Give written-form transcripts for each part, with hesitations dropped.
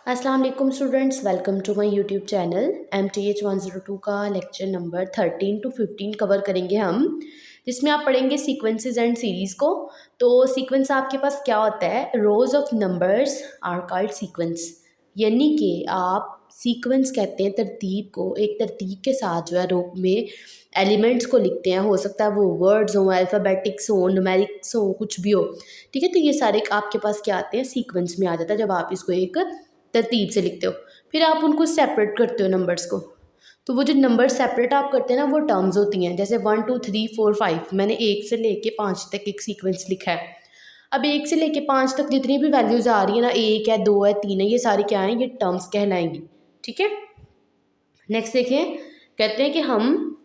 अस्सलाम वालेकुम students, welcome to my YouTube channel. MTH 102 का लेक्चर नंबर 13 to 15 कवर करेंगे हम, जिसमें आप पढ़ेंगे सीक्वेंसेस एंड सीरीज़ को। तो सीक्वेंस आपके पास क्या होता है, rows of numbers are called sequence, यानी कि आप सीक्वेंस कहते हैं तरतीब को, एक तरतीब के साथ जो है रो में एलिमेंट्स को लिखते हैं। हो सकता है वो वर्ड्स हों, अल्फ़ाबेटिक्स हों, न्यूमेरिक्स हों, कुछ भी हो। ठीक है, तो ये सारे आपके पास क्या आते हैं, सीक्वेंस में आ जाता है जब आप इसको एक तरतीब से लिखते हो। फिर आप उनको सेपरेट करते हो नंबर्स को। तो वो जो नंबर सेपरेट आप करते हैं ना, वो टर्म्स होती हैं। जैसे 1 2 3 4 5 मैंने 1 से लेके 5 तक एक सीक्वेंस लिखा है। अब 1 से लेके 5 तक जितनी भी वैल्यूज़ आ रही है ना, 1 है, 2 है, 3 है, ये सारी क्या हैं, ये टर्म्स कहलाएंगी। ठीक है, नेक्स्ट देखिए, कहते हैं कि हम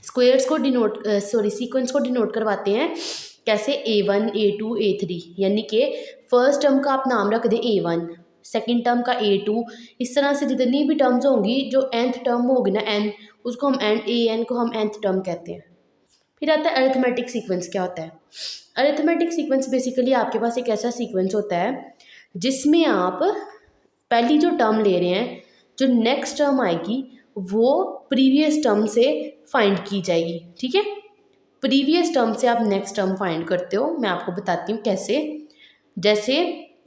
स्क्वेयर्स को सीक्वेंस को डिनोट करवाते हैं कैसे, A1 A2 A3, यानी कि फर्स्ट टर्म का आप नाम रख दें A1, सेकंड टर्म का A2, इस तरह से जितनी भी टर्म्स होंगी, जो nth टर्म होगी ना n, उसको हम an को हम nth टर्म कहते हैं। फिर आता है अरिथमेटिक सीक्वेंस। क्या होता है अरिथमेटिक सीक्वेंस? बेसिकली आपके पास एक ऐसा सीक्वेंस होता है जिसमें आप पहली जो टर्म ले रहे हैं, जो नेक्स्ट टर्म आएगी वो प्रीवियस टर्म से फाइंड की जाएगी। ठीक है, प्रीवियस टर्म से आप नेक्स्ट टर्म फाइंड करते हो। मैं आपको बताती हूँ कैसे। जैसे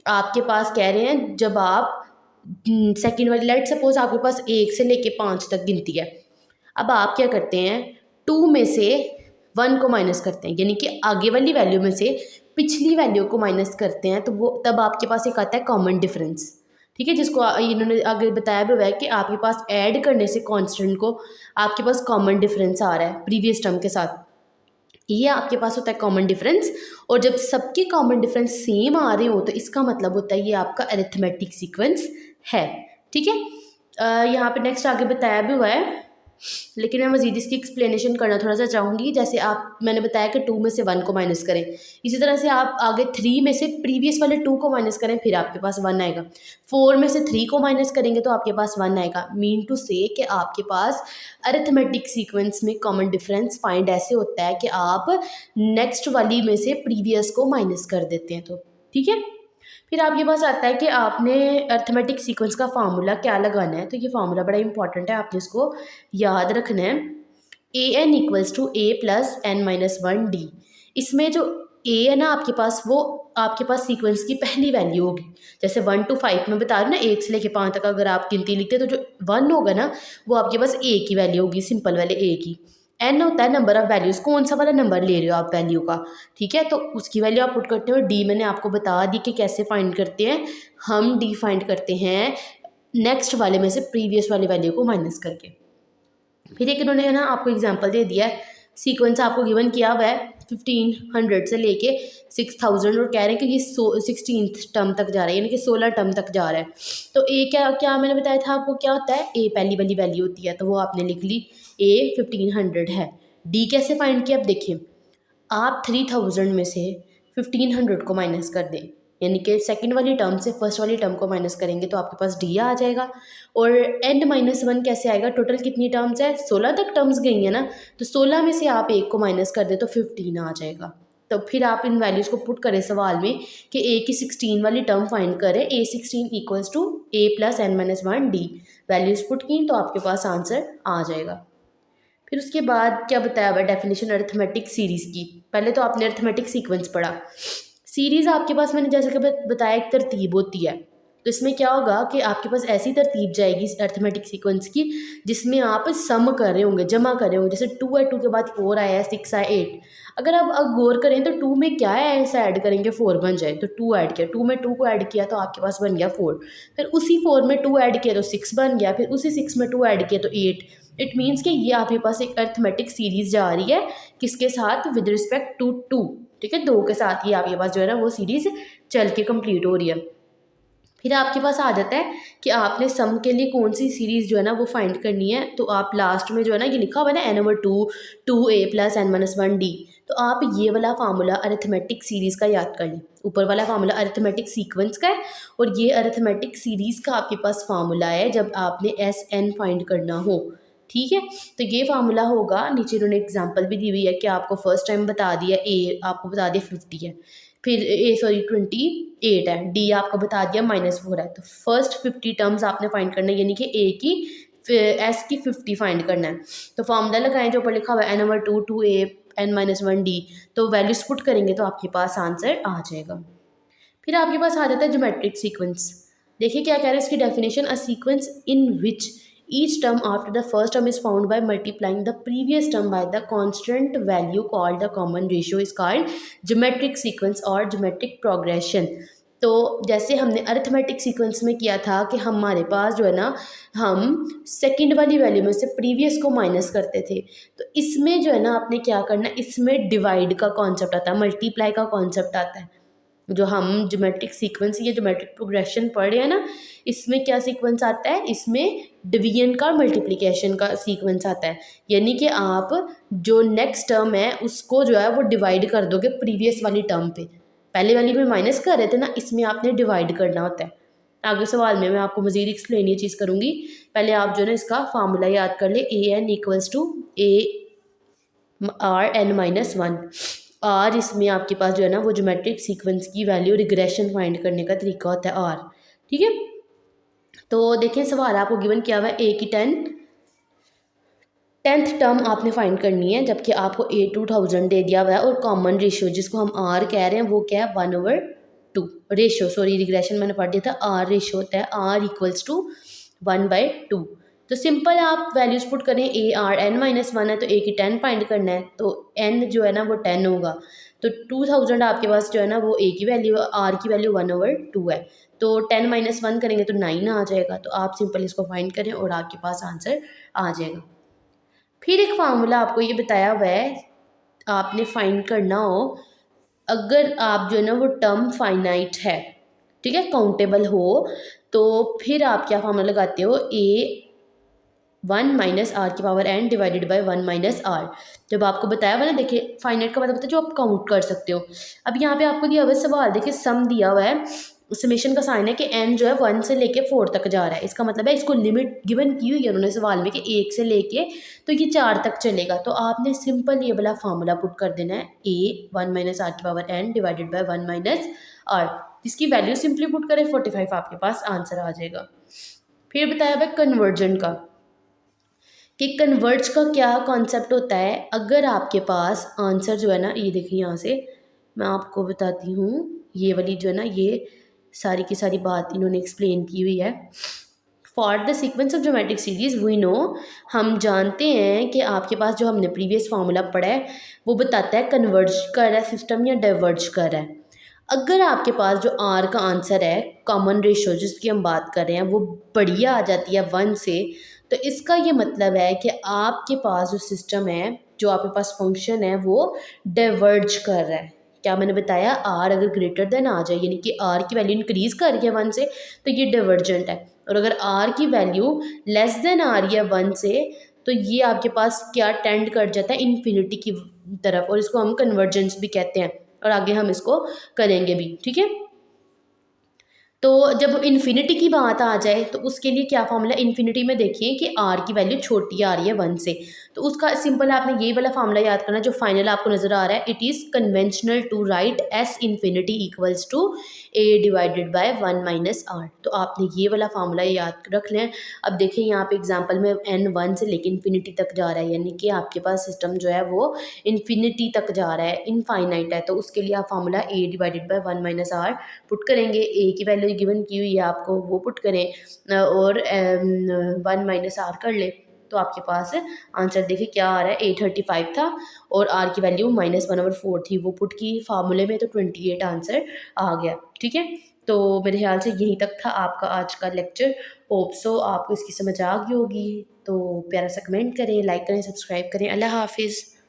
आपके पास कह रहे हैं, जब आप सेकंड वाली, लेट सपोज आपके पास 1 से लेके 5 तक गिनती है। अब आप क्या करते हैं, 2 में से 1 को माइनस करते हैं, यानी कि आगे वाली वैल्यू में से पिछली वैल्यू को माइनस करते हैं, तो वो तब आपके पास एक आता है कॉमन डिफरेंस। ठीक है, जिसको इन्होंने आगे बताया भी हुआ है कि आपके पास ऐड करने से कांस्टेंट को आपके पास कॉमन डिफरेंस आ रहा है प्रीवियस टर्म के साथ। ये आपके पास होता है कॉमन डिफरेंस। और जब सबके कॉमन डिफरेंस सेम आ रहे हो तो इसका मतलब होता है ये आपका अरिथमेटिक सीक्वेंस है। ठीक है, यहाँ पे नेक्स्ट आगे बताया भी हुआ है, लेकिन मैं मज़ीद इसकी एक्सप्लेनेशन करना थोड़ा सा चाहूँगी। जैसे मैंने बताया कि 2 में से 1 को माइनस करें, इसी तरह से आप आगे 3 में से प्रीवियस वाले 2 को माइनस करें, फिर आपके पास 1 आएगा। 4 में से 3 को माइनस करेंगे तो आपके पास 1 आएगा। मीन टू से कि आपके पास अरिथमेटिक सीक्वेंस में कॉमन डिफरेंस फाइंड ऐसे होता है कि आप नेक्स्ट वाली में से प्रीवियस को माइनस कर देते हैं। तो ठीक है, फिर आपके पास आता है कि आपने अर्थमेटिक सीक्वेंस का फार्मूला क्या लगाना है। तो ये फार्मूला बड़ा इंपॉर्टेंट है, आपने इसको याद रखना है। an equals to a plus n minus 1d। इसमें जो a है ना आपके पास, वो आपके पास सीक्वेंस की पहली वैल्यू होगी। जैसे 1 to 5 में बता रहे ना, 1 से लेके 5 तक अगर आप गिनती लिखते हैं तो जो 1 होगा ना, वो आपके पास a की वैल्यू होगी, सिंपल वाले a की। n होता है नंबर ऑफ वैल्यूज़, कौन सा वाला नंबर ले रहे हो आप वैल्यू का। ठीक है, तो उसकी वैल्यू आप पुट करते हो। डी मैंने आपको बता दी कि कैसे फाइंड करते हैं। हम डी फाइंड करते हैं नेक्स्ट वाले में से प्रीवियस वाले वैल्यू को माइनस करके। फिर एक इन्होंने ना आपको एग्जांपल दे दिया है, सीक्वेंस आपको गिवन किया हुआ है 1500 से लेके 6000, और कह रहे हैं कि ये 16th टर्म तक जा रहा है, यानी कि 16 टर्म तक जा रहा है। तो ए क्या क्या मैंने बताया था आपको, क्या होता है, ए पहली वाली वैल्यू होती है, तो वो आपने लिख ली, ए 1500 है। डी कैसे फाइंड किया, अब देखिए, आप 3000 में से 1500 को माइनस कर दें, यानी कि सेकंड वाली टर्म से फर्स्ट वाली टर्म को माइनस करेंगे तो आपके पास डी आ जाएगा। और n माइनस 1 कैसे आएगा, टोटल कितनी टर्म्स है, 16 तक टर्म्स गई है ना, तो 16 में से आप 1 को माइनस कर दें तो 15 आ जाएगा। तो फिर आप इन वैल्यूज़ को पुट करें सवाल में कि ए की 16 वाली टर्म फाइंड करें, A16 equals to a plus n minus 1d। Values put की तो आपके पास आंसर आ जाएगा। फिर उसके बाद क्या बताया हुआ, डेफिनेशन अरिथमेटिक सीरीज़ की। पहले तो आपने अरिथमेटिक सीक्वेंस पढ़ा। सीरीज़ आपके पास मैंने जैसे कि बताया एक तरतीब होती है। तो इसमें क्या होगा कि आपके पास ऐसी तरतीब जाएगी अरिथमेटिक सीक्वेंस की जिसमें आप सम कर रहे होंगे, जमा कर रहे होंगे। जैसे 2 है, 2 के बाद 4 आया है, 6 आया, 8। अगर आप अब गौर करें तो 2 में क्या है, ऐसा ऐड करेंगे 4 बन जाए, तो 2 ऐड किया, 2 में 2 को ऐड किया तो आपके पास बन गया 4। फिर उसी 4 में 2 ऐड किया तो 6 बन गया, फिर उसी 6 में 2 ऐड किया तो 8। इट मीन्स कि ये आपके पास एक अरिथमेटिक सीरीज जा रही है, किसके साथ, विद रिस्पेक्ट टू 2। ठीक है, 2 के साथ ये आपके पास जो है ना वो सीरीज चल के कंप्लीट हो रही है। फिर आपके पास आ जाता है कि आपने सम के लिए कौन सी सीरीज़ जो है ना वो फाइंड करनी है। तो आप लास्ट में जो है ना ये लिखा हुआ है ना, n/2 2a plus n minus 1d। तो आप ये वाला फार्मूला अरिथमेटिक सीरीज़ का याद कर लें। ऊपर वाला फार्मूला अरिथमेटिक सीक्वेंस का है और ये अरिथमेटिक सीरीज़ का आपके पास फार्मूला है जब आपने SN फाइंड करना हो। ठीक है, तो ये फार्मूला होगा, नीचे उन्होंने एग्जाम्पल भी दी हुई है कि आपको फर्स्ट टाइम बता दिया, ए आपको बता दिया 50 है, फिर 28 है, डी आपको बता दिया -4 है। तो फर्स्ट 50 टर्म्स आपने फाइंड करना है, यानी कि ए की एस की 50 फाइंड करना है। तो फॉर्मूला लगाएं जो ऊपर लिखा हुआ है n/2 2a n-1 d। तो वैल्यूज पुट करेंगे तो आपके पास आंसर आ जाएगा। फिर आपके पास आ जाता है ज्योमेट्रिक सीक्वेंस। देखिए क्या कह रहे हैं इसकी definition, a sequence in which each term after the first term is found by multiplying the previous term by the constant value called the common ratio is called geometric sequence और geometric progression. तो जैसे हमने arithmetic sequence में किया था कि हमारे पास जो है ना, हम सेकंड वाली वैल्यू में से प्रीवियस को माइनस करते थे। तो इसमें जो है ना आपने क्या करना, इसमें डिवाइड का कॉन्सेप्ट आता है, मल्टीप्लाई का कॉन्सेप्ट आता है। जो हम ज्योमेट्रिक सीक्वेंस या ज्योमेट्रिक प्रोग्रेशन पढ़ रहे हैं ना, इसमें क्या सीक्वेंस आता है, इसमें डिवीजन का मल्टीप्लिकेशन का सीक्वेंस आता है। यानी कि आप जो नेक्स्ट टर्म है उसको जो है वो डिवाइड कर दोगे प्रीवियस वाली टर्म पे। पहले वाली में माइनस कर रहे थे ना, इसमें आपने डिवाइड करना होता है। आगे सवाल में मैं आपको मज़ीद एक्सप्लेन ये चीज़ करूँगी। पहले आप जो है ना इसका फार्मूला याद कर ले, AN=ARn-1। आर इसमें आपके पास जो है ना वो ज्योमेट्रिक सीक्वेंस की वैल्यू रिग्रेशन फाइंड करने का तरीका होता है आर। ठीक है, तो देखिए सवाल आपको गिवन किया हुआ है ए की 10th टर्म आपने फाइंड करनी है, जबकि आपको ए 2000 दे दिया हुआ है और कॉमन रेशियो जिसको हम आर कह रहे हैं वो क्या है 1/2 रेशियो, सॉरी रिग्रेशन मैंने पढ़ दिया था, आर रेशियो होता है R=1/2। तो सिंपल आप वैल्यूज पुट करें, ARn-1 है तो ए की 10 फाइंड करना है, तो n जो है ना वो 10 होगा। तो 2000 आपके पास जो है ना वो ए की वैल्यू, आर की वैल्यू 1/2 है। तो 10 - 1 करेंगे तो 9 आ जाएगा। तो आप सिंपल इसको फाइंड करें और आपके पास आंसर आ जाएगा। फिर एक फार्मूला आपको ये बताया हुआ है, आपने फाइंड करना हो अगर आप जो है ना वो टर्म फाइनाइट है, ठीक है, काउंटेबल हो, तो फिर आप क्या फार्मूला लगाते हो, A1 - r⁻n divided by 1 - r। जब आपको बताया हुआ ना, देखिए फाइनाइट का मतलब होता है जो आप काउंट कर सकते हो। अब यहाँ पे आपको दिया हुआ है सवाल, देखिए सम दिया हुआ है, समेशन का साइन है कि n जो है 1 से लेके 4 तक जा रहा है। इसका मतलब है इसको लिमिट गिवन की हुई है उन्होंने सवाल में कि 1 से लेके तो ये 4 तक चलेगा। तो आपने सिंपल ये वाला फार्मूला पुट कर देना है, A1 - r⁻n divided by 1 - r। इसकी वैल्यू सिंपली पुट करें 45, आपके पास आंसर आ जाएगा। फिर बताया हुआ है कन्वर्जन का, कि कन्वर्ज का क्या कॉन्सेप्ट होता है। अगर आपके पास आंसर जो है ना, ये देखिए यहाँ से मैं आपको बताती हूँ, ये वाली जो है ना ये सारी की सारी बात इन्होंने एक्सप्लेन की हुई है। For the sequence of geometric series we know, हम जानते हैं कि आपके पास जो हमने प्रीवियस फार्मूला पढ़ा है वो बताता है कन्वर्ज कर रहा है सिस्टम या डाइवर्ज कर रहा है। अगर आपके पास जो आर का आंसर है, कॉमन रेशियो जिसकी हम बात कर रहे हैं, वो बढ़िया आ जाती है 1 से, तो इसका ये मतलब है कि आपके पास जो सिस्टम है, जो आपके पास फंक्शन है, वो डाइवर्ज कर रहा है। क्या मैंने बताया, आर अगर ग्रेटर देन आ जाए, यानी कि आर की वैल्यू इंक्रीज कर रही है 1 से, तो ये डाइवर्जेंट है। और अगर आर की वैल्यू लेस देन आ रही है 1 से, तो ये आपके पास क्या टेंड कर जाता है इन्फिनिटी की तरफ, और इसको हम कन्वर्जेंस भी कहते हैं, और आगे हम इसको करेंगे भी। ठीक है, तो जब इन्फिनिटी की बात आ जाए तो उसके लिए क्या फॉर्मूला, इन्फिनिटी में देखिए कि आर की वैल्यू छोटी आ रही है 1 से, तो उसका सिंपल आपने ये वाला फॉर्मूला याद करना जो फाइनल आपको नजर आ रहा है, it is conventional to write S infinity equals to a divided by 1 - r। तो आपने ये वाला फार्मूला याद रख लें। अब देखिए यहाँ पे एग्जाम्पल में n 1 से लेकर इन्फिनिटी तक जा रहा है, यानी कि आपके पास सिस्टम जो है वो इन्फिनिटी तक जा रहा है, इनफाइनाइट है, तो उसके लिए आप formula a divided by 1 - r put करेंगे। ए की वैल्यू गिवन की हुई है आपको, वो पुट करें और 1 - r कर लें, तो आपके पास आंसर देखिए क्या आ रहा है, 835 था और आर की वैल्यू -1/4 थी, वो पुट की फार्मूले में, तो 28 आंसर आ गया। ठीक है, तो मेरे ख्याल से यहीं तक था आपका आज का लेक्चर। होप सो आपको इसकी समझ आ गई होगी। तो प्यारा सा कमेंट करें, लाइक करें, सब्सक्राइब करें। अल्लाह हाफिज़।